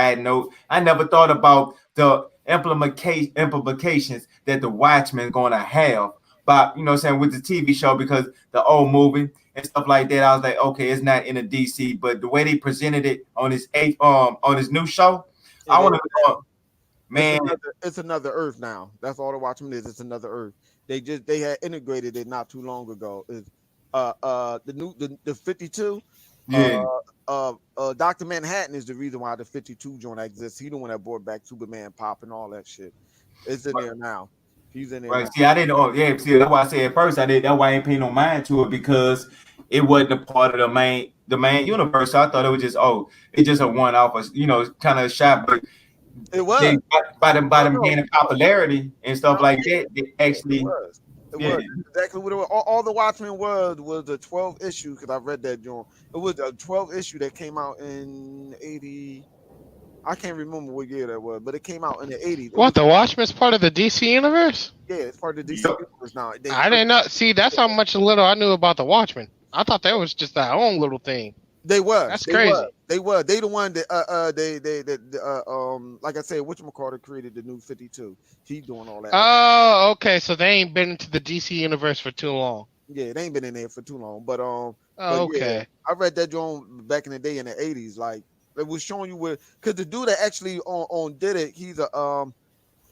side note. I never thought about the implications that the Watchmen going to have. But you know, what I'm saying with the TV show because the old movie and stuff like that, I was like, okay, it's not in a DC, but the way they presented it on his new show, I It is. want to know, man. It's another Earth now. That's all the Watchmen is. It's another Earth. They had integrated it not too long ago. Is the 52. Yeah, Dr. Manhattan is the reason why the 52 joint exists. He the one that brought back Superman Pop and all that shit. It's in there now. He's in there right. now. See, I didn't know. Yeah, see, that's why I said at first I did. That's why I ain't paying no mind to it because it wasn't a part of the main universe. So I thought it was just it's just a one off, kind of shot. But It they was. by them No, gaining popularity and stuff no, like that, they it actually was. It yeah. was exactly what it was. All the Watchmen was a 12 issue because I read that joint. It was a 12 issue that came out in 80. I can't remember what year that was, but it came out in the 80s. It What, was the Watchmen's part of the DC universe? yeah, it's part of the DC Yep. universe now. I didn't know. See, that's how much little I knew about the Watchmen. I thought that was just their own little thing. They was. That's They crazy. was. They were. They the one that like I said, whatchamacallit created the new 52. He doing all that. Oh, okay. So they ain't been into the DC universe for too long. Yeah, it ain't been in there for too long. But Oh, but okay. yeah, I read that joint back in the day in the 80s. Like it was showing you where because the dude that actually on did it, he's a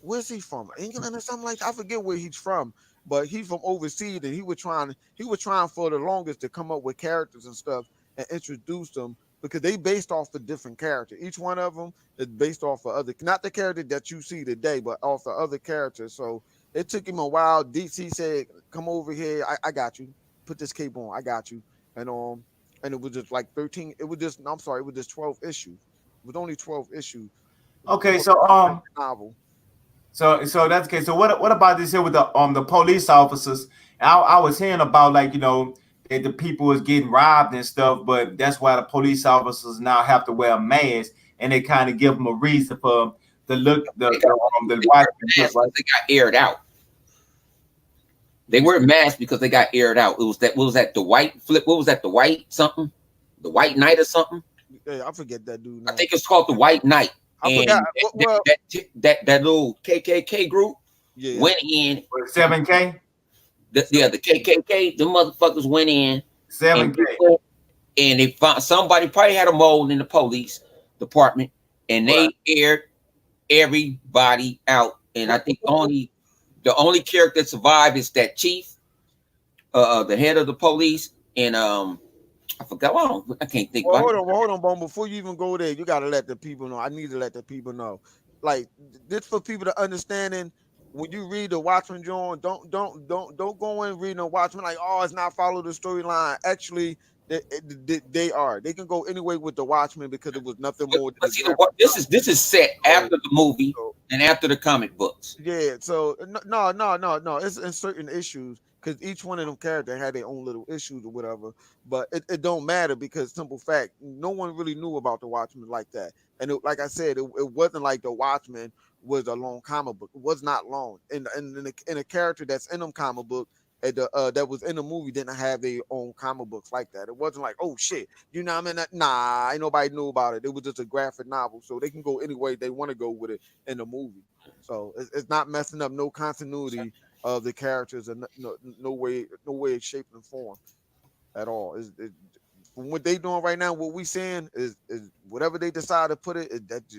where's he from? England or something like that. I forget where he's from, but he's from overseas and he was trying for the longest to come up with characters and stuff and introduce them because they based off a different character. Each one of them is based off of other, not the character that you see today, but off of other characters. So it took him a while. DC said, "Come over here. I got you. Put this cape on. I got you." And it was just like 13. It was just I'm sorry. It was just 12 issues. It was only 12 issues. Okay, so Novel. so that's okay. So what about this here with the police officers? I was hearing about like that the people is getting robbed and stuff, but that's why the police officers now have to wear a mask, and they kind of give them a reason for the look the watch. They got aired out. They wear masks because they got aired out. It was that. What was that? The white flip. What was that? The white something? The White Knight or something? Yeah, I forget that dude. I think it's called the White Knight. I forgot. That little KKK group went in 7K. The KKK. The motherfuckers went in 7K, and they found somebody probably had a mole in the police department, and they aired everybody out. And I think the only character that survived is that chief, the head of the police, and I forgot. Well, I can't think. Hold on, Bone. Before you even go there, you gotta let the people know. I need to let the people know. Like this for people to understanding. When you read the Watchmen, John, don't go in reading the Watchmen like, oh, it's not follow the storyline. Actually, they are. They can go anyway with the Watchmen because it was nothing more. But see, this is set after the movie and after the comic books. Yeah. So no. It's in certain issues. Because each one of them characters had their own little issues or whatever, but it don't matter because simple fact, no one really knew about the Watchmen like that. And like I said, it wasn't like the Watchmen was a long comic book. It was not long. And a character that's in them comic book that was in the movie didn't have their own comic books like that. It wasn't like, oh shit, you know what I mean? Nah, ain't nobody knew about it. It was just a graphic novel, so they can go any way they want to go with it in the movie. So it's not messing up no continuity of the characters and no way, shape, and form at all. From what they doing right now, what we saying is whatever they decide to put it, that's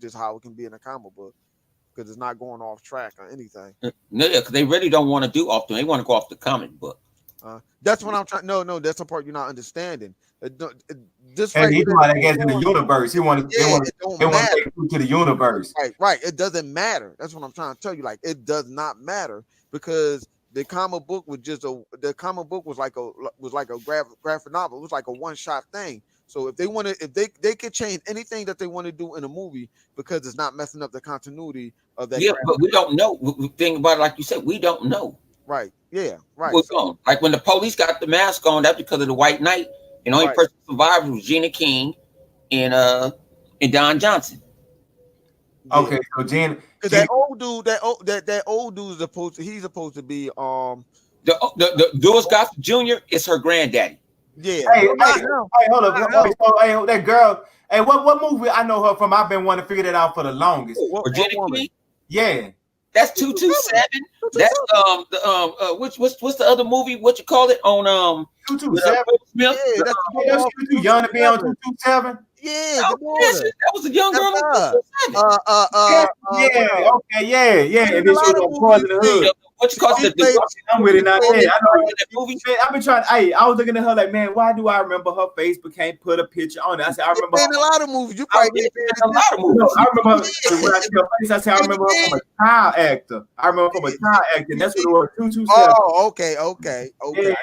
just how it can be in a comic book because it's not going off track or anything. No, because they really don't want to do often. They want to go off the comic book. That's what I'm trying. No, that's the part you're not understanding. This right he want to get in the universe. He want to take you to the universe. Right. It doesn't matter. That's what I'm trying to tell you. Like it does not matter because the comic book was like a graphic novel. It was like a one-shot thing. So if they could change anything that they want to do in a movie because it's not messing up the continuity of that. Yeah, but we don't know. Think about it, like you said, we don't know. Right. Yeah. Right. So, like when the police got the mask on, that's because of the White Knight. And the only person who survived was Gina King and Don Johnson. Okay, so Gina, that old dude is supposed to be the Lewis Gossett Jr. is her granddaddy. Yeah. Hey, hold up. Hey, that girl. Hey, what movie I know her from? I've been wanting to figure that out for the longest. What Virginia woman? King. Yeah. That's 227. That's what's the other movie? What you call it on 227. Will Smith? Yeah, that's the Hey, that's daughter you too young to be on 227. Yeah, Oh, the yes, daughter. that was a young girl on That's her. 227. Yeah, okay, yeah. She And did a then she lot was of on Boys in the movies. Hood. What you call She it? played- I'm really not there. I know. that movie. Man, I've been trying. Hey, I was looking at her like, man, why do I remember her face but can't put a picture on it? I said, I She remember. played in a lot of movies. You I probably didn't pay A lot of attention. No, movies. I remember her, when I see her face. I said, I remember her from a child actor. I remember her from a child actor. And that's what it was. 227. Oh, okay. Yeah,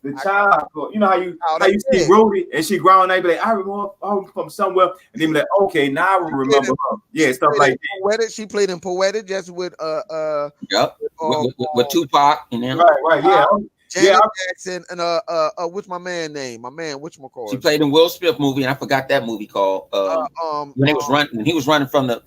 the child. You know how you Oh, how you that's see it. Rudy and she grown. They be like, I remember her from somewhere, and they be like, okay, now I will remember her. Yeah, stuff like that. Poetic. She played in Poetic just with Yep. With Tupac and them. Right, yeah. Janet Jackson and what's my man name? My man, whatchamacallit? She played in Will Smith movie, and I forgot that movie called when he was running from the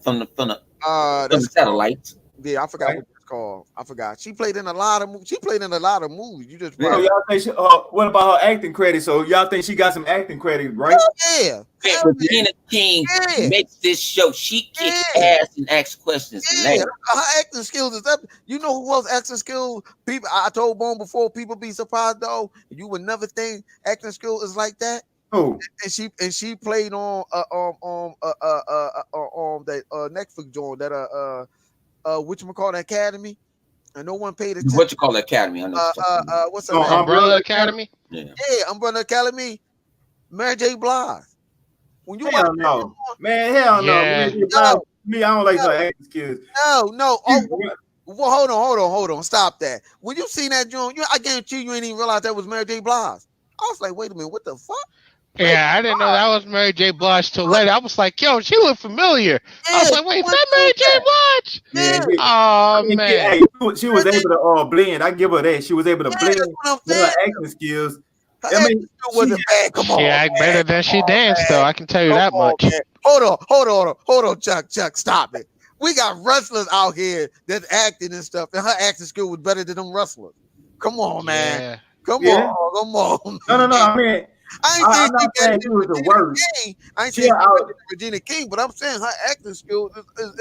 satellites. Yeah, I forgot Right. what it's called. I forgot. She played in a lot of movies. She played in a lot of movies. You just So probably, y'all think what about her acting credit? So y'all think she got some acting credit, right? yeah. And Regina King Yeah. makes this show. She kicks Yeah. ass and asks questions. Yeah, her acting skills is up. You know who else acting skills? People, I told Bone before. People be surprised though. You would never think acting skill is like that. Who? And she played on that Netflix joint that whatchamacallit Academy, and no one paid attention. What you call the Academy? I know. What's her No, name? Umbrella Academy. Yeah. Yeah, Umbrella Academy. Mary J. Blige. When you Hell watch no, man. Hell no. Yeah. Me, I don't like her acting skills. no. Well, hold on. Stop that. When you seen that joint, I guarantee you ain't even realize that was Mary J. Blige. I was like, wait a minute, what the fuck? Yeah, I didn't know that was Mary J. Blige till later. I was like, yo, she looked familiar. I was like, wait, is that Mary J. Blige? Yeah, Oh, I mean, man. hey, she was able to blend. I give her that. She was able to blend That's what I'm with her saying. acting skills. Her I mean, acting skill wasn't bad. Come on, She act man. better than she danced, though. I can tell you Come that on, much. man. Hold on, Chuck, stop it. We got wrestlers out here that's acting and stuff, and her acting skill was better than them wrestlers. Come on, man. Yeah. Come Yeah. on. No. I mean, I I'm ain't not saying she was the worst. I ain't She saying out- Regina King, but I'm saying her acting skill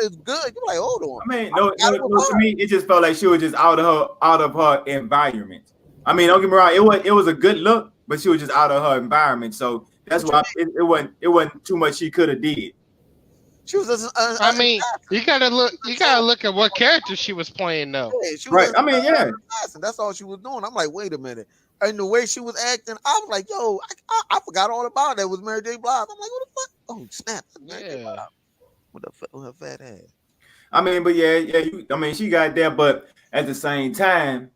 is good. You're like, hold on. I mean, no. To me, it just felt like she was just out of her environment. I mean, don't get me wrong. It was a good look, but she was just out of her environment. So that's why it wasn't too much she could have did. She was I mean, you gotta look at what character she was playing, though. she Right. was I mean, yeah. assassin. That's all she was doing. I'm like, wait a minute. And the way she was acting, I was like, yo, I forgot all about that. It was Mary J. Blige. I'm like, what the fuck? Oh, snap. Yeah. What the fuck with her fat ass? I mean, but I mean, she got there, but at the same time,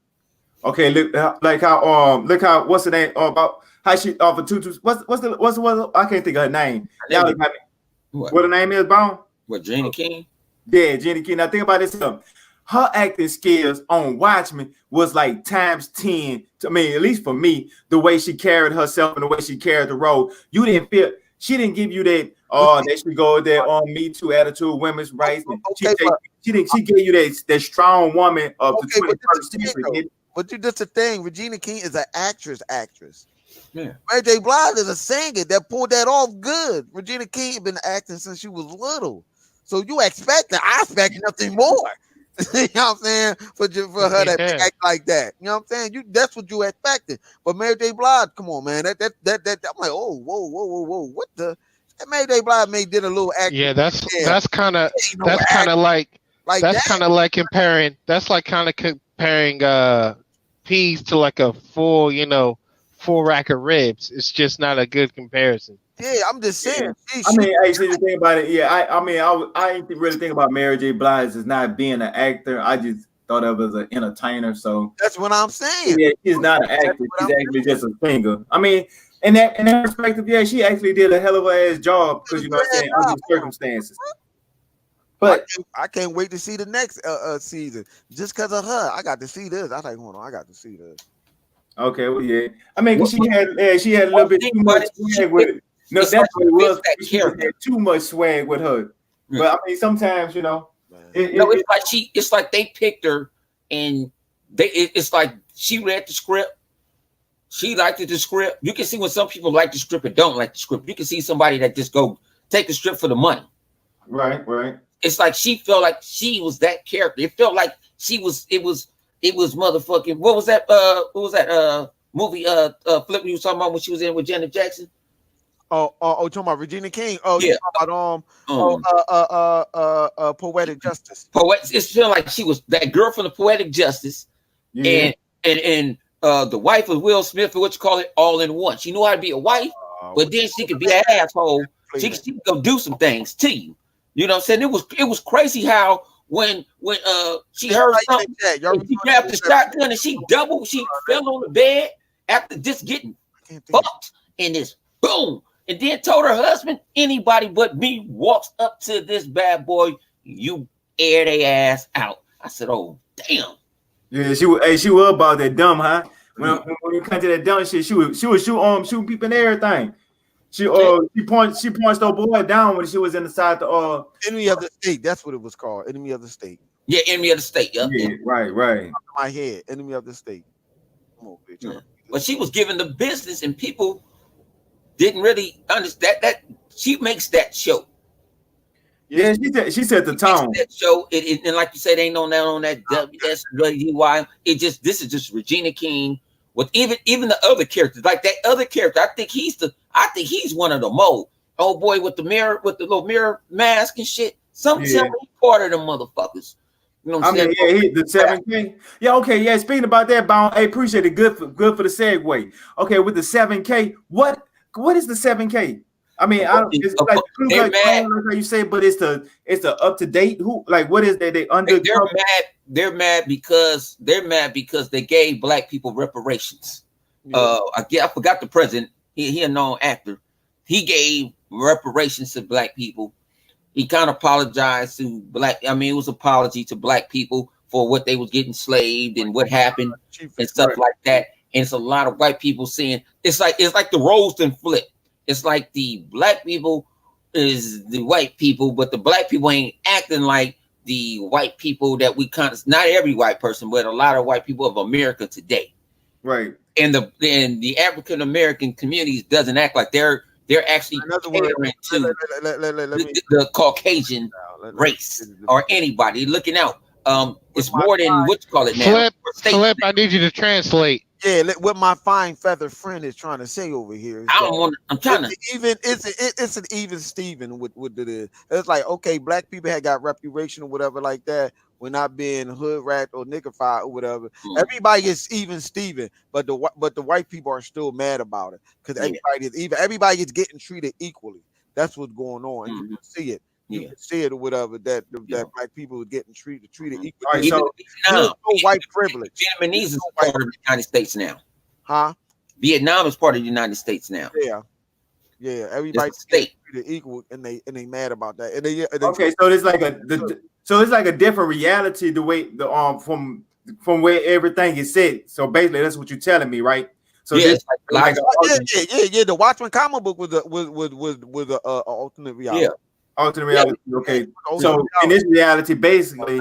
okay, look how what's the name about how she for two what's I can't think of her name. Y'all look at me. What her name is, Bone? What, Regina King? Yeah, Jenny King. Now think about this. Her acting skills on Watchmen was like times 10. I mean, at least for me, the way she carried herself and the way she carried the role, you didn't feel she didn't give you that. Oh, they should go there on Me Too attitude, women's rights. Okay, she gave you that strong woman of the Okay, but 21st century. But that's the thing. Regina King is an actress. Yeah. Mary J. Blige is a singer that pulled that off good. Regina King had been acting since she was little. So you expect I expect nothing more. You know what I'm saying? For her to act like that. You know what I'm saying? That's what you expected. But Mary J. Blige, come on, man. That I'm like, oh, whoa. What the Mary J. Blige did a little acting. Yeah, that's kind of comparing peas to like a full rack of ribs. It's just not a good comparison. Yeah, I'm just saying. Yeah. I mean, actually, the thing about it, I ain't really think about Mary J. Blige as not being an actor. I just thought of her as an entertainer. So that's what I'm saying. Yeah, she's not an actor. She's actually just a singer. I mean, in that perspective, yeah, she actually did a hell of a ass job because you know what I'm saying under the circumstances. But I can't wait to see the next season just because of her. I got to see this. I was like, hold on, I got to see this. Okay, well, yeah. I mean, she had a little bit too much swag with it. No, that's what it was. She had too much swag with her. But I mean, sometimes it's like they picked her, and it's like she read the script. She liked the script. You can see when some people like the script and don't like the script. You can see somebody that just go take the strip for the money. Right, right. It's like she felt like she was that character. It felt like she was. It was motherfucking. What was that? What was that? Movie. Flip. You was talking about when she was in with Janet Jackson. Talking about Regina King. Oh, Yeah. you talking about Poetic Justice. It's feeling like she was that girl from the Poetic Justice, Yeah. and the wife of Will Smith, or what you call it, all in one. She knew how to be a wife, but then she could be an asshole. She could go do some things to you. You know what I'm saying? It was crazy how when she heard something, and she grabbed the shotgun and she fell on the bed after just getting fucked, and this boom, and then told her husband, anybody but me walks up to this bad boy, you air their ass out. I said, oh damn. Yeah, she was about that dumb, huh? When you come to that dumb shit, she was shooting people and everything. She punched the boy down when she was inside the Enemy of the State. That's what it was called. Enemy of the State. Yeah, Enemy of the State. Yeah, right. My head. Enemy of the State. Come on, bitch. Yeah. But she was given the business, and people didn't really understand that she makes that show. Yeah, she set the tone. That show, and like you said, ain't on that WSWY. This is just Regina King with even the other characters. Like that other character, I think he's one of the mold. Old boy with the little mirror mask and shit. Tell me part of them motherfuckers. You know what I'm saying? Yeah, the 7K. Yeah, okay, yeah. Speaking about that, Bound, I appreciate it. Good for the segue. Okay, with the 7K, what is the 7K? I mean, it's like how you say, but it's the up to date. Who like what is that? They're mad because they gave black people reparations. Yeah. I forgot the president. He a known actor. He gave reparations to black people. He kind of apologized to it was apology to black people for what they was getting enslaved and what happened and stuff like that. And it's a lot of white people saying it's like the roles and flip. It's like the black people is the white people, but the black people ain't acting like the white people that we not every white person, but a lot of white people of America today. Right. And the African American communities doesn't act like they're actually catering to the Caucasian race or anybody looking out. It's more than what you call it now. Flip, I need you to translate. Yeah, what my fine feather friend is trying to say over here. It's an even Steven with it is. It's like, okay, black people had got reparation or whatever like that. We're not being hood rat or niggified or whatever. Everybody is even Steven, but the white people are still mad about it because everybody is even. Everybody is getting treated equally. That's what's going on. And you can see it. You can see it or whatever that black people are getting treated equally. Right, so white privilege. Vietnamese is part of the United States now. Huh? Vietnam is part of the United States now. Yeah. Everybody's treated equal, and they mad about that. And they okay, so it's like a different reality the way from where everything is set. So basically, that's what you're telling me, right? So the Watchmen comic book was a alternate reality. Yeah. Alternate reality. Okay. So in this reality, basically,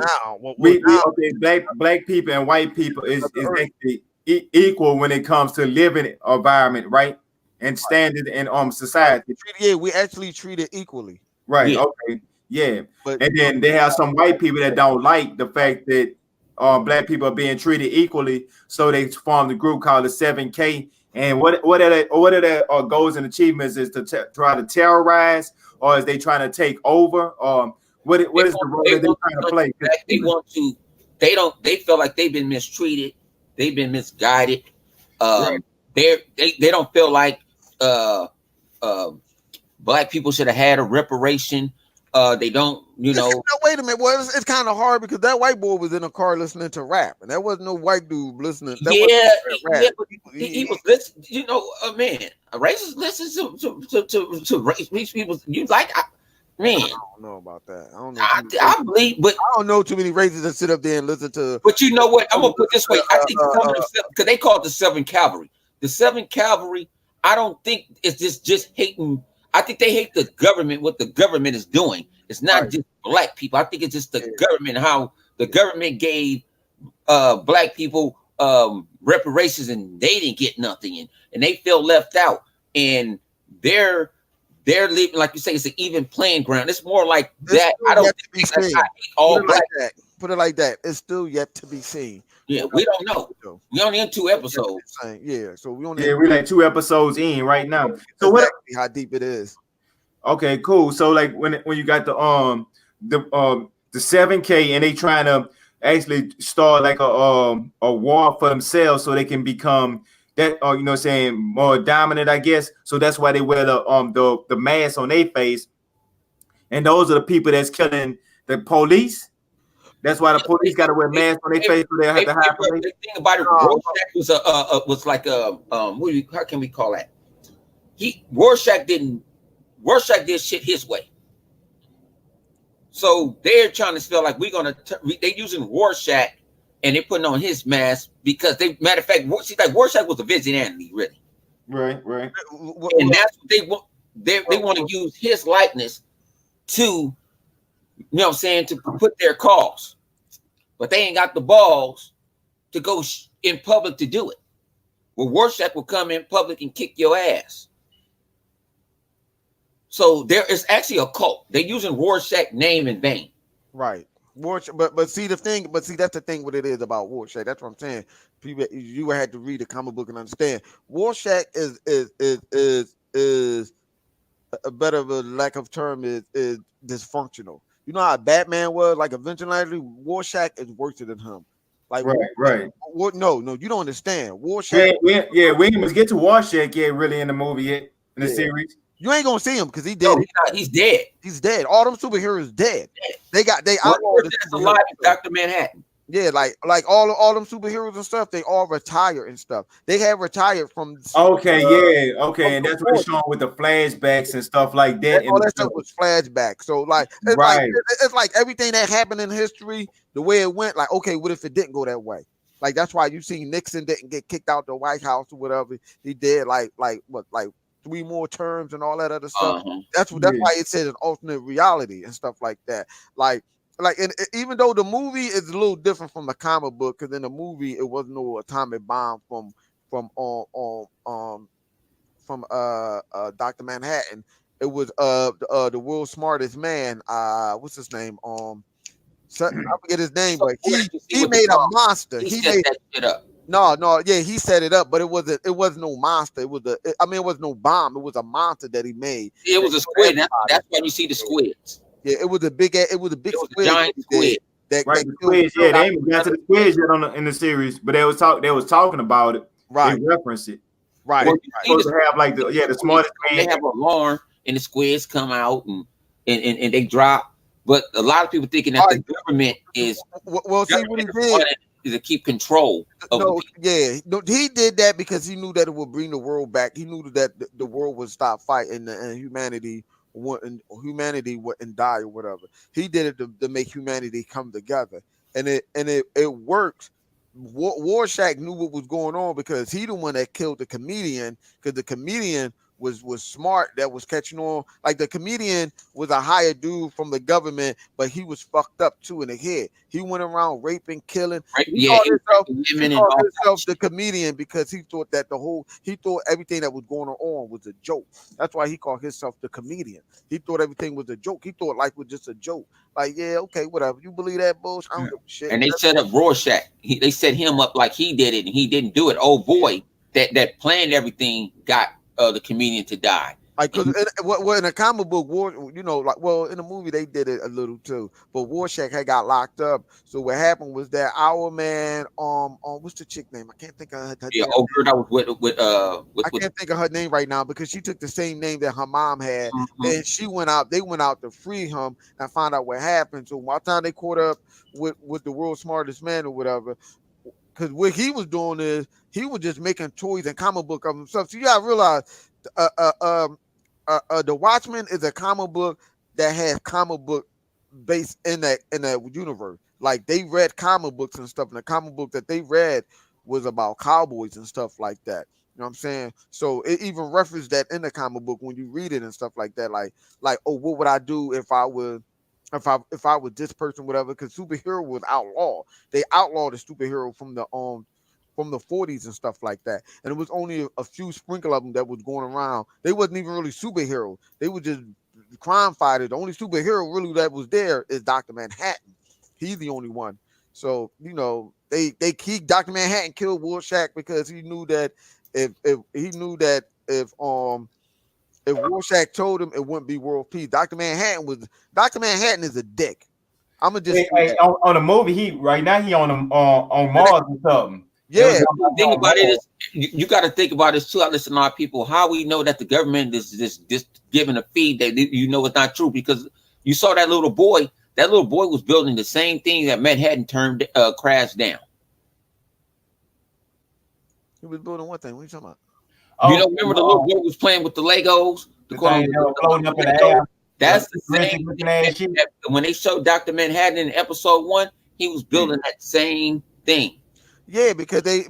black people and white people is actually equal when it comes to living environment, right? And standard in society. Yeah, we actually treat it equally. Right. Yeah. Okay. Yeah. And then they have some white people that don't like the fact that black people are being treated equally, so they formed a group called the 7K. And what are their goals and achievements is to try to terrorize, or is they trying to take over? What is the role that they're trying to play? They feel like they've been mistreated, they've been misguided. They don't feel like black people should have had a reparation. They don't, wait a minute. Well, it's kind of hard because that white boy was in a car listening to rap, and there wasn't no white dude listening. But he was listening. Man, racists listen to race people. You like, man? I don't know about that. I don't know. I believe, but I don't know too many racists that sit up there and listen to. But you know what? I'm gonna put it this way. I think because they call it the 7 Cavalry. The 7 Cavalry. I don't think it's just hating. I think they hate the government, what the government is doing. It's not just black people. I think it's just the government, how the government gave black people reparations and they didn't get nothing, and they feel left out. And they're they're living, like you say, it's an even playing ground. It's more like It's that. still I don't yet to think be it's a seen. all Put it black. like that. Put it like that. It's still yet to be seen. Yeah, What we else don't know. we do? We only in 2 Yet to be episodes. seen. Yeah, so we only Yeah, we're like 2 episodes in right now. So what? exactly how deep it is. Okay, cool. So like when you got the 7K and they trying to actually start like a war for themselves so they can become that you know what I'm saying, more dominant, I guess. So that's why they wear the mask on their face. And those are the people that's killing the police. That's why the police got to wear masks on their face so they have to hide from The thing about it, Rorschach was was like a how can we call that? Rorschach did shit his way. So they're trying to feel like we're gonna. They using Rorschach and they're putting on his mask because they. Matter of fact, see, like Rorschach was a vigilante, really, Right. and that's what they want. They want to use his likeness to, you know what I'm saying, to put their cause, but they ain't got the balls to go in public to do it. Well, Rorschach will come in public and kick your ass. So there is actually a cult. They're using Rorschach name in vain. Right. Rorschach, but see that's the thing what it is about Rorschach. That's what I'm saying. People, you had to read the comic book and understand. Rorschach is a better of a lack of term is dysfunctional. You know how Batman was like a vigilante? Rorschach is worse than him. Like Right. No, you don't understand. Rorschach. We ain't even get to Rorschach yet really in the movie yet in the series. You ain't gonna see him because he dead. No, he's dead. He's dead. All them superheroes dead. They outlawed alive, Dr. Manhattan. Yeah, like all them superheroes and stuff, they all retired and stuff. They have retired from. Okay, and that's what it's showing with the flashbacks and stuff like that. All that stuff was flashback. So like, it's like everything that happened in history, the way it went. Like, okay, what if it didn't go that way? Like that's why you see Nixon didn't get kicked out the White House or whatever. He did like 3 more terms and all that other stuff. That's why it said an alternate reality and stuff like that. And even though the movie is a little different from the comic book, because in the movie it wasn't no atomic bomb from Dr. Manhattan. It was the world's smartest man. What's his name? I forget his name, but he made a monster. He made that shit up. No, yeah, he set it up, but it wasn't no monster. It was it was no bomb. It was a monster that he made. It was a squid. That's why you see the squids. Yeah, it was a big squid. Giant squid. Right, the squids. Yeah, they ain't got to the squids yet in the series, but they was talking about it. Right, they referenced it. Right, supposed to have like the smartest man. They have an alarm, and the squids come out and they drop. But a lot of people thinking that the government is well. See what he did. To keep control of he did that because he knew that it would bring the world back. He knew that the world would stop fighting and humanity wouldn't die or whatever. He did it to make humanity come together, and it works. Rorschach knew what was going on because he the one that killed the comedian, because the comedian was smart, that was catching on. Like the comedian was a hired dude from the government, but he was fucked up too in the head. He went around raping, killing. He called himself the comedian because he thought that everything that was going on was a joke. That's why he called himself the comedian. He thought everything was a joke. He thought life was just a joke. Like, yeah, okay, whatever. You believe that bullshit? I don't give a shit. And they set up Rorschach. They set him up like he did it, and he didn't do it. Oh boy, that planned everything got the comedian to die. Like, cause in a comic book, in the movie they did it a little too, but Rorschach had got locked up. So what happened was that our man, what's the chick name? I can't think of her. Girl that was I can't think of her name right now because she took the same name that her mom had, and she went out. They went out to free him and find out what happened. So by the time they caught up with the world's smartest man or whatever. Because what he was doing is he was just making toys and comic book of himself. So you gotta realize, the Watchmen is a comic book that has comic book based in that universe. Like they read comic books and stuff, and the comic book that they read was about cowboys and stuff like that. You know what I'm saying? So it even referenced that in the comic book when you read it and stuff like that. Like oh, what would I do if I was this person, whatever? Because superhero was outlawed. They outlawed the superhero from from the 40s and stuff like that. And it was only a few sprinkle of them that was going around. They wasn't even really superheroes. They were just crime fighters. The only superhero really that was there is Dr. Manhattan. He's the only one. So, you know, they keep Dr. Manhattan killed Rorschach because he knew that if Rorschach told him, it wouldn't be world peace. Dr. Manhattan is a dick. I'm gonna just on the movie. He right now he on Mars or something. Yeah. The thing about it is, you got to think about this too. I listen to our people. How we know that the government is just giving a feed that you know it's not true, because you saw that little boy. That little boy was building the same thing that Manhattan crashed down. He was building one thing. What are you talking about? You know, remember the little boy was playing with the Legos? The thing that was floating up in the air. That's the same. When they showed Dr. Manhattan in episode 1, he was building that same thing. Yeah, because they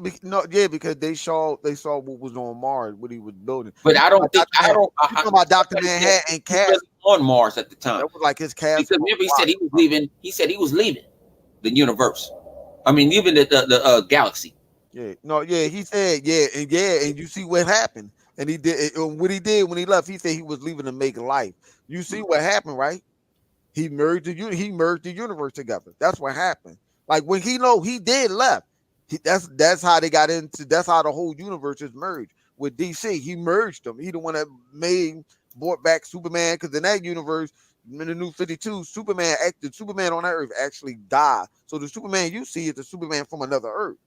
saw what was on Mars, what he was building. But I don't think talking about Dr. Manhattan and Cass on Mars at the time. That was like his cast. Because remember, he said he was leaving. He said he was leaving the universe. I mean, leaving the galaxy. Yeah, no, yeah, he said, and you see what happened. And he did what he did when he left. He said he was leaving to make life. You see what happened, right? He merged the universe together. That's what happened. Like when he did left. That's how they got into. That's how the whole universe is merged with DC. He merged them. He the one that brought back Superman, because in that universe, in the New 52, Superman on that Earth actually died. So the Superman you see is the Superman from another Earth.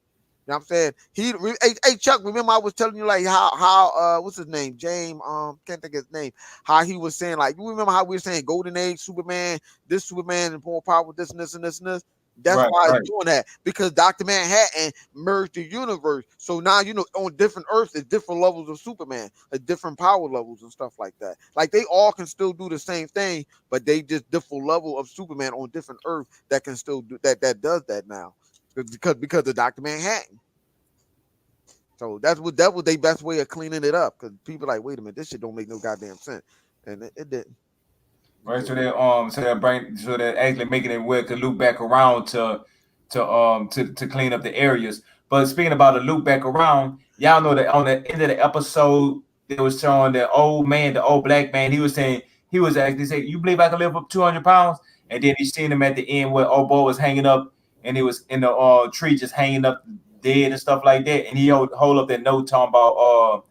You know what I'm saying? Hey Chuck, remember I was telling you like how what's his name? James, can't think of his name. How he was saying, like, you remember how we were saying Golden Age Superman, this Superman and more power, this and this and this and this. That's why it's doing that, because Dr. Manhattan merged the universe. So now, you know, on different Earths, there's different levels of Superman, different power levels and stuff like that. Like they all can still do the same thing, but they just different level of Superman on different Earths that can still do that does that now. Because of Dr. Manhattan. So that was their best way of cleaning it up, because people are like, wait a minute, this shit don't make no goddamn sense. And it didn't. Right, so they're actually making it where it could loop back around to clean up the areas. But speaking about the loop back around, y'all know that on the end of the episode, they was showing the old black man. He was saying, "You believe I can live up 200 pounds?" And then he seen him at the end where old boy was hanging up, and he was in the tree just hanging up dead and stuff like that. And he hold up that note talking about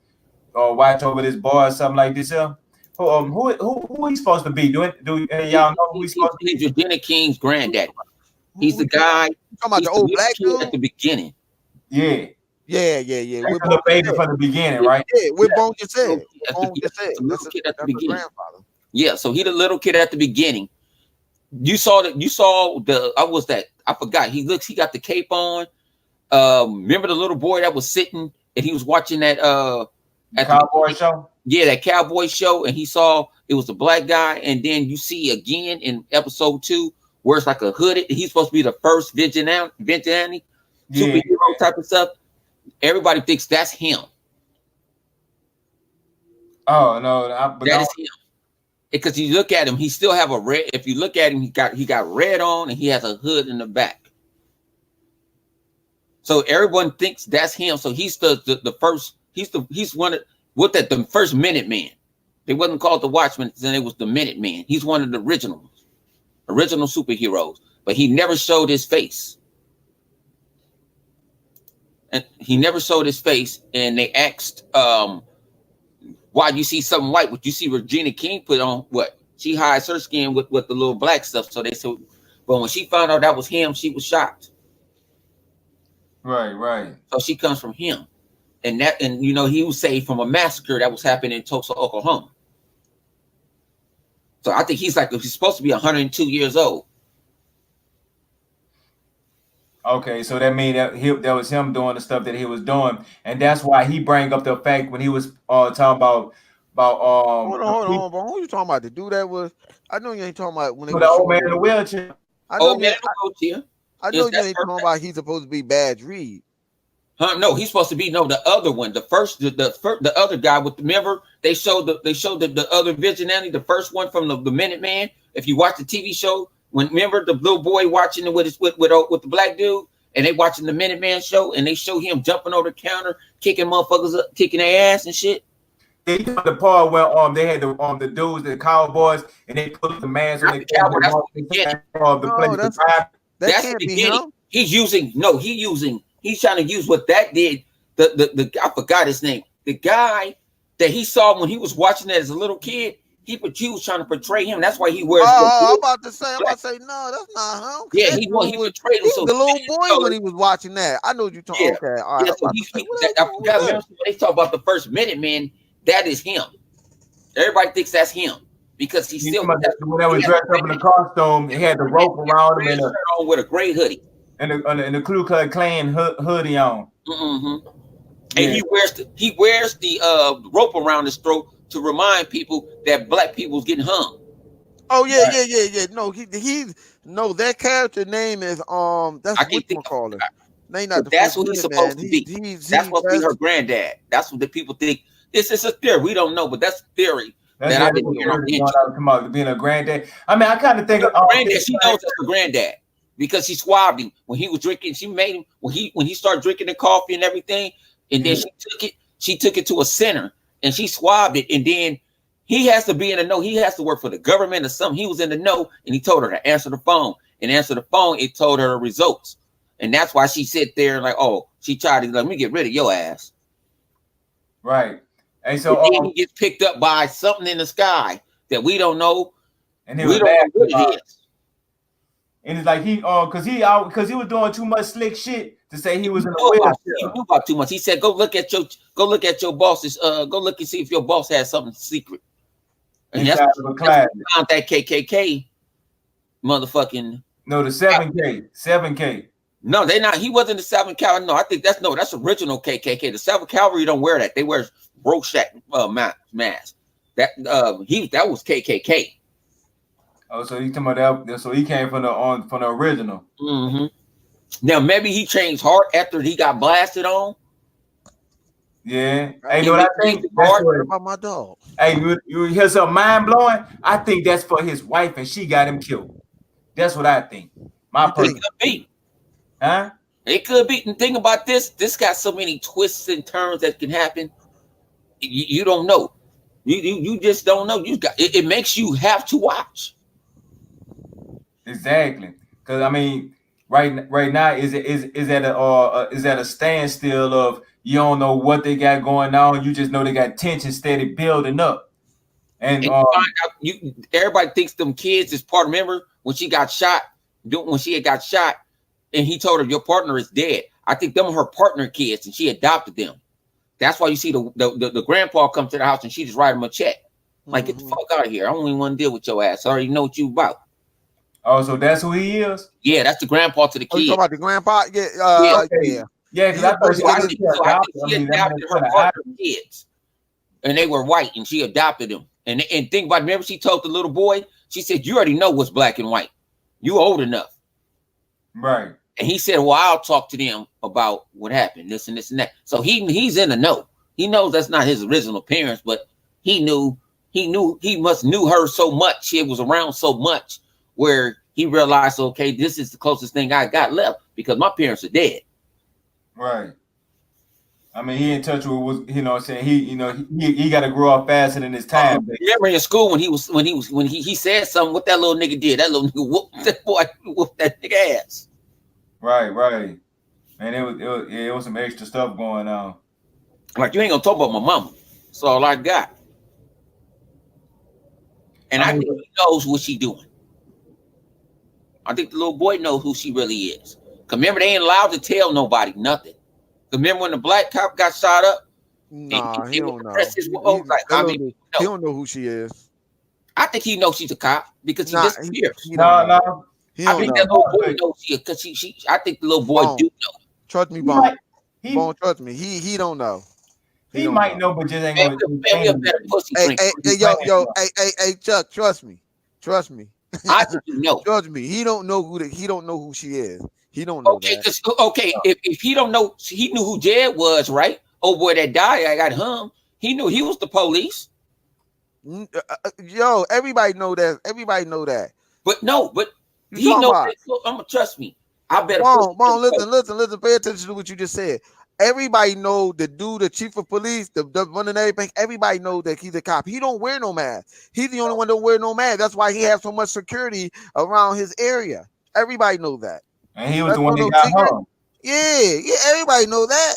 watch over this boy or something like this. Who he's supposed to be? Do y'all know who he's supposed to be? He's Regina King's granddaddy. He's the guy. Talking about the old black dude at the beginning. Yeah. That's the baby from the beginning, right? Yeah, with Bone just said. That's the beginning. Yeah, so he the little kid at the beginning. You saw the I forgot. He got the cape on. Remember the little boy that was sitting and he was watching that cowboy show? Yeah, that cowboy show, and he saw it was a black guy, and then you see again in episode 2 where it's like a hooded. He's supposed to be the first vigilante superhero type of stuff. Everybody thinks that's him. Oh no, that is him. Because you look at him, he still have a red. If you look at him, he got red on, and he has a hood in the back. So everyone thinks that's him. So he's the first. He's one of the first Minuteman. They wasn't called the Watchmen, then it was the Minuteman. He's one of the original superheroes, but he never showed his face. And he never showed his face. And they asked, why you see something white? What you see Regina King put on? What? She hides her skin with the little black stuff. So they said, but when she found out that was him, she was shocked. Right. So she comes from him. And you know, he was saved from a massacre that was happening in Tulsa, Oklahoma. So I think he's supposed to be 102 years old. Okay, so that means that was him doing the stuff that he was doing, and that's why he bring up the fact when he was talking about hold on, but who you talking about? The dude that was, I know you ain't talking about when they the old man in the wheelchair. I know you ain't talking about he's supposed to be Badge Reed. No, he's supposed to be the other one. The other guy with remember they showed the other vigilante, the first one from the Minuteman. If you watch the TV show, remember the little boy watching it with the black dude, and they watching the Minuteman show, and they show him jumping over the counter, kicking motherfuckers up, kicking their ass and shit. They took the part where they had the dudes, the cowboys, and they put the mask on the cowboy. That's what the place. That can't be him. He's trying to use what that did. The I forgot his name. The guy that he saw when he was watching that as a little kid, he was trying to portray him. That's why he wears. I'm about to say, no, that's not him. Yeah, he portrayed him. So the little boy when he was watching that. I know what you're talking. Yeah. Okay, all right. Yeah, I forgot when they talk about the first Minuteman. That is him. Everybody thinks that's him because he's still. When they was dressed up in the costume, he had the rope around him and with a gray hoodie and the Ku Klux Klan hoodie on. Mm-hmm. And he wears the rope around his throat to remind people that black people was getting hung. Oh yeah. No, no. That character name is that's whatchamacallit. That's what he's supposed to be. That's supposed to be her granddad. That's what the people think. This is a theory. We don't know, but that's a theory. That's that I've been hearing about being a granddad. I mean, I kind of think granddad. She knows that's her granddad because she swabbed him when he was drinking. She made him when he started drinking the coffee and everything, and then she took it to a center and she swabbed it, and then he has to be in the know. He has to work for the government or something. He was in the know, and he told her to answer the phone. And answer the phone, it told her the results, and that's why she sit there like, oh, she tried to let me get rid of your ass. Right. And so then he gets picked up by something in the sky that we don't know, and we don't know what it is. And it's like because he was doing too much slick shit to say he was in a wheelchair. He knew about too much. He said, "Go look at your boss's. Go look and see if your boss has something secret." And that's found that KKK motherfucking. No, the 7K. No, they not. He wasn't the 7th Cavalry. No, I think that's original KKK. The 7th Cavalry don't wear that. They wear Rorschach mask. That was KKK. Oh, so he's talking about that. So he came from the original. Mm-hmm. Now maybe he changed heart after he got blasted on. Yeah. Hey, what I think about my dog. Hey, you hear something mind blowing? I think that's for his wife, and she got him killed. That's what I think. My it could be. Huh? It could be. And think about this. This got so many twists and turns that can happen. You don't know. You just don't know. It makes you have to watch. Exactly. Because I mean, right now is at a standstill of you don't know what they got going on. You just know they got tension steady building up. And find out, everybody thinks them kids is part. Remember when she got shot? When she had got shot. And he told her, your partner is dead. I think them are her partner kids, and she adopted them. That's why you see the grandpa come to the house, and she just write him a check. Like, get the fuck out of here. I don't even want to deal with your ass. I already know what you about. Oh, so that's who he is? Yeah, that's the grandpa to the kid. You talking about the grandpa? Yeah. Yeah, because I thought she adopted her partner kids. And they were white, and she adopted them. And think about it. Remember she told the little boy, she said, you already know what's black and white. You old enough. Right. And he said, well, I'll talk to them about what happened, this and this and that. So he's in the know. He knows that's not his original parents, but he must knew her so much. She was around so much where he realized, okay, this is the closest thing I got left because my parents are dead. Right. I mean, he in touch with what I'm saying. He got to grow up faster than his time. Remember in school when he said something, what that little nigga did? That little nigga whooped that nigga ass. Right. And it was some extra stuff going on. Like, you ain't gonna talk about my mama. That's all I got. And I think he knows what she doing. I think the little boy knows who she really is. Cause remember, they ain't allowed to tell nobody nothing. Cause remember when the black cop got shot up? Nah, he don't know. He don't know who she is. I think he knows she's a cop because he disappeared. No. I think that little boy knows she because she. I think the little boy do know. Trust me, Bone. Bone, trust me. He don't know. He might know, but just ain't gonna Hey, Chuck, trust me. I think you know. Trust me. He don't know who she is. He don't know. Okay, if he don't know, he knew who Jed was, right? Oh boy, that died. I got him. He knew he was the police. Everybody know that. But he knows. I'm gonna trust me. I better Mom, listen. Pay attention to what you just said. Everybody know the dude, the chief of police, the running everything. Everybody know that he's a cop. He don't wear no mask. He's the only one that don't wear no mask. That's why he has so much security around his area. Everybody know that. And he was That's the one that no got secret. hung. Yeah. Everybody know that.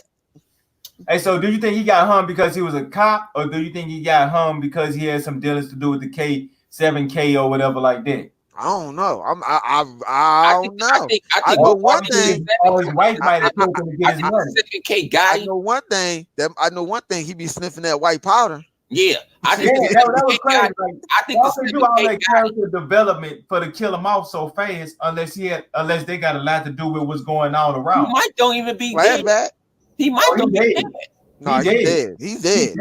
Hey, so do you think he got hung because he was a cop, or do you think he got hung because he had some dealings to do with the K7K or whatever like that? I don't know. I don't know. I know one thing. Oh, his wife might have told him to get his money. 7K guy. I know one thing. He be sniffing that white powder. Yeah, I think that was crazy. Like, I think the do all 7K that guy. character development for to kill him off so fast, unless they got a lot to do with what's going on He around. might don't even be dead. Flashback. He might don't be dead. No, he's dead. He's dead.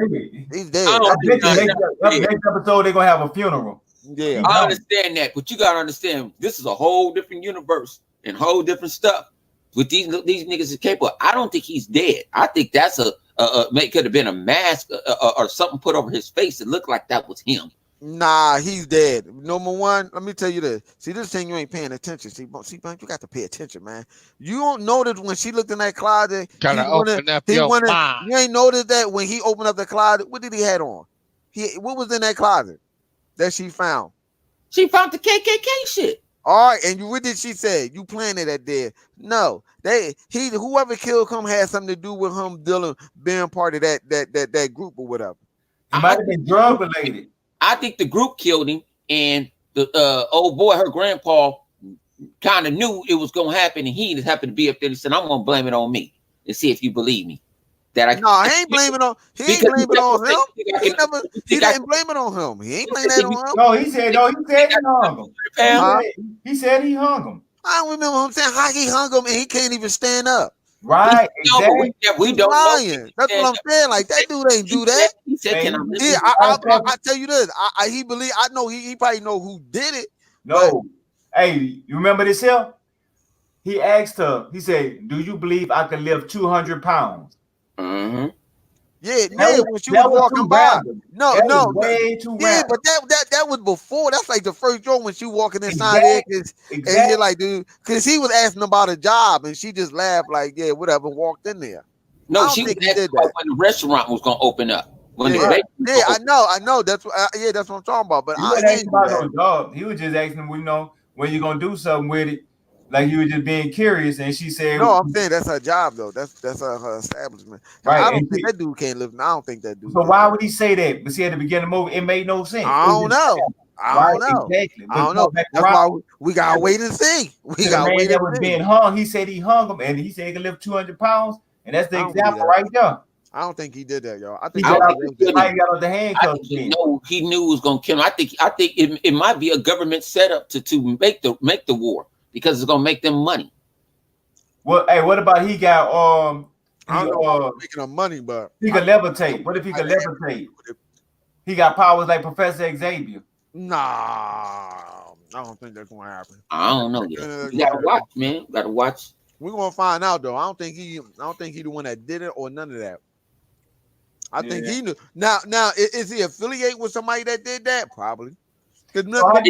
He's dead. I don't think Next episode they're gonna have a funeral. Yeah, I understand that, but you gotta understand this is a whole different universe and whole different stuff. With these niggas is capable. I don't think he's dead. I think that's could have been a mask or something put over his face that looked like that was him. Nah, he's dead. Number one, let me tell you this. See, this thing you ain't paying attention. See, man, you got to pay attention, man. You don't notice when she looked in that closet. Gotta open up your mind. You ain't noticed that when he opened up the closet. What did he have on? What was in that closet that she found? She found the KKK shit. All right, and what did she say? You planted that there? No, whoever killed him had something to do with him being part of that group or whatever. It might have been drug related. I think the group killed him, and the old boy, her grandpa, kind of knew it was gonna happen, and he just happened to be up there. He said, "I'm gonna blame it on me and see if you believe me." He ain't blaming on. He ain't blaming on him. He didn't blame it on him. He ain't blaming that on him. No, he said he hung him. He said he hung him. I don't remember him saying how he hung him and he can't even stand up. Right, exactly. We don't know. That's what I'm saying. Like that dude ain't do that. He said, I tell you this. I know he probably know who did it. No. Hey, you remember this here? He asked her, he said, "Do you believe I can lift 200 pounds?" Mm-hmm. Yeah, when she was walking by. No, way too yeah, random. but that was before. That's like the first joke when she walking inside there, and you're like, dude, because he was asking about a job, and she just laughed like, yeah, whatever, walked in there. No, she was asking when the restaurant was gonna open up. I know. That's what I'm talking about. But he wasn't asking about no job. He was just asking, when you gonna do something with it. Like you were just being curious, and she said, "No, I'm saying that's her job, though. That's her establishment. Right? I don't think that dude can't live. I don't think that dude. So why would he say that? But see, at the beginning of the movie, it made no sense. I don't know. Exactly. I don't know. That's why we gotta wait and see. We gotta wait and see. That was being hung. He said he hung him, and he said he could lift 200 pounds, and that's the example right there. I don't think he did that, y'all. I He think got out the handcuffs. He knew it was gonna kill him. I think it might be a government setup to make the war because it's gonna make them money. Well, hey, what about he got I don't know about making him money, but he could levitate. What if he could levitate? He got powers like Professor Xavier. Nah, I don't think that's gonna happen. I don't know yet. You gotta watch, man. You gotta watch. We're gonna find out though. I don't think he the one that did it or none of that. I think he knew. Now, is he affiliated with somebody that did that? Probably. What about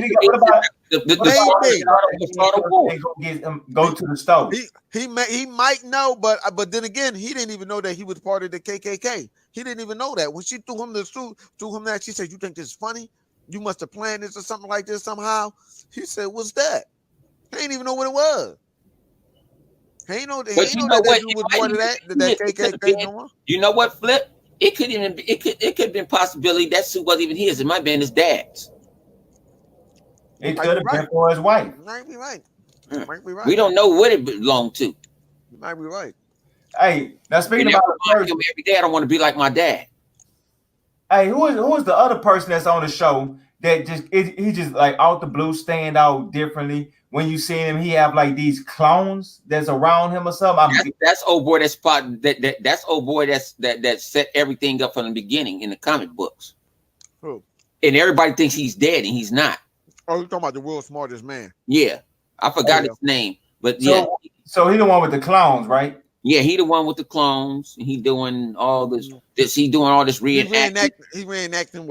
go to the store? He might know, but then again, he didn't even know that he was part of the KKK. He didn't even know that when she threw him that. She said, "You think this is funny? You must have planned this or something like this somehow." He said, "What's that?" He didn't even know what it was. He ain't know that he was part of that KKK. No more. You know what, Flip? It could have been possibility that suit wasn't even his. It might have been his dad's. It could have been for his wife. You might be right. We don't know what it belonged to. You might be right. Hey, now speaking about every day, I don't want to be like my dad. Hey, who is the other person that's on the show that he just like out the blue stand out differently? When you see him, he have like these clones that's around him or something. That's old boy that's old boy that set everything up from the beginning in the comic books. Who? And everybody thinks he's dead and he's not. Oh, you're talking about the world's smartest man. Yeah. I forgot his name. But So he the one with the clones, right? Yeah, he the one with the clones. He doing all this. He doing all this reenacting. He reenacting